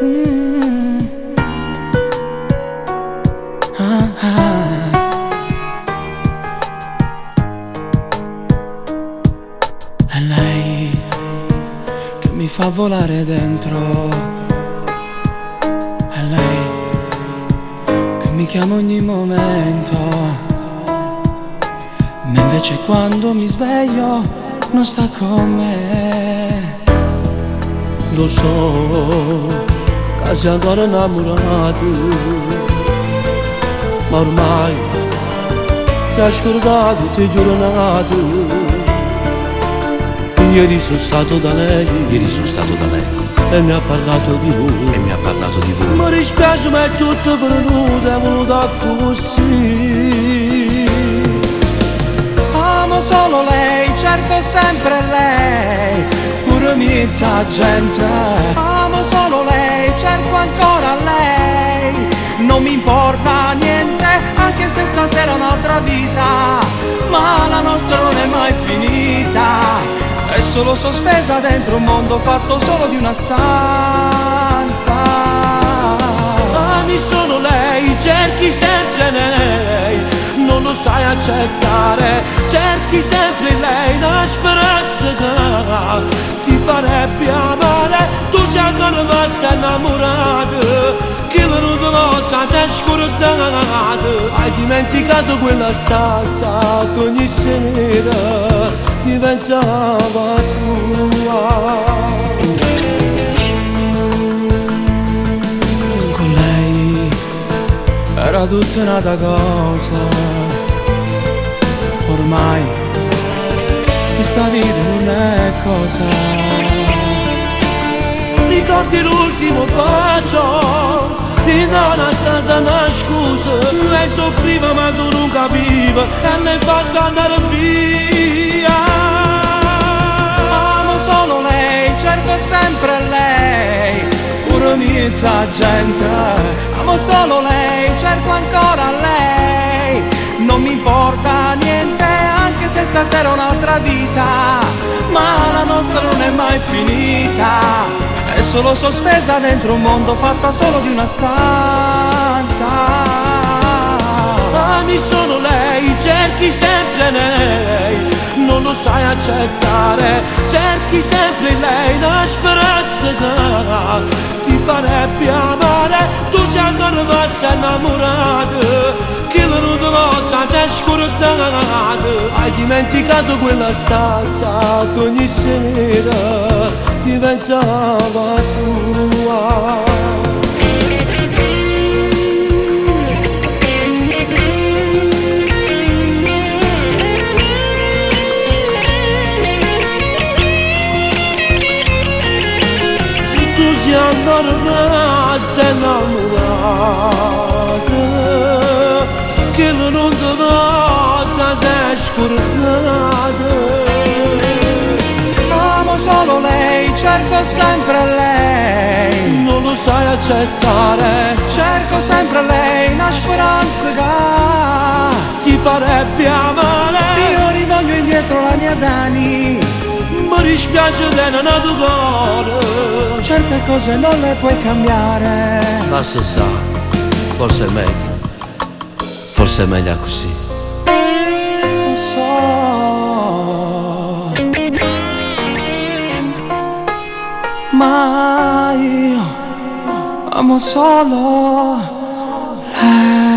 Mm. Ah, ah. È lei che mi fa volare dentro, è lei che mi chiama ogni momento, ma invece quando mi sveglio non sta con me. Lo so che sei ancora innamorato, ma ormai ti hai scordato tutte le giornate. Ieri sono stato da lei e mi ha parlato di voi, Mi dispiace ma è tutto venuto, è venuto così. Amo solo lei, cerco sempre lei, pure mizza gente. Amo solo lei, cerco ancora lei, non mi importa niente, anche se stasera è un'altra vita, ma la nostra non è mai finita. È solo sospesa dentro un mondo fatto solo di una stanza. Ami solo lei, cerchi sempre lei, non lo sai accettare. Cerchi sempre lei, una speranza che ti farebbe amare. Tu sei ancora mazza innamorata, che l'unica volta sei scordata. Hai dimenticato quella stanza che ogni sera diventava tua. Con lei era tutta un'altra cosa, ormai questa vita non è cosa. Ricordi l'ultimo bacio, ti dà una stanza, una scusa. Lei soffriva ma tu non capiva e l'hai fatta andare via. Amo solo lei, cerco sempre lei, pure mizza gente. Amo solo lei, cerco ancora lei, non mi importa niente, anche se stasera è un'altra vita, ma la nostra non è mai finita. È solo sospesa dentro un mondo fatta solo di una stanza. Ami solo lei, cerchi sempre lei, non lo sai accettare. Cerchi sempre lei, una speranza che ti farebbe amare. Tu sei ancora mazza innamorata, che l'unica volta sei scordata. Hai dimenticato quella stanza che ogni sera diventava tua. Tu sei ancora razza innamorata, che l'unica volta sei scordata. Amo solo lei, cerco sempre lei, Non lo sai accettare. cerco sempre lei, una speranza che Ti farebbe amare. io rivoglio indietro la mia Dani. Mi dispiace di non ha tuo cuore. Certe cose non le puoi cambiare. Lascia stare, forse è meglio, forse è meglio così. Lo so, ma io amo solo lei.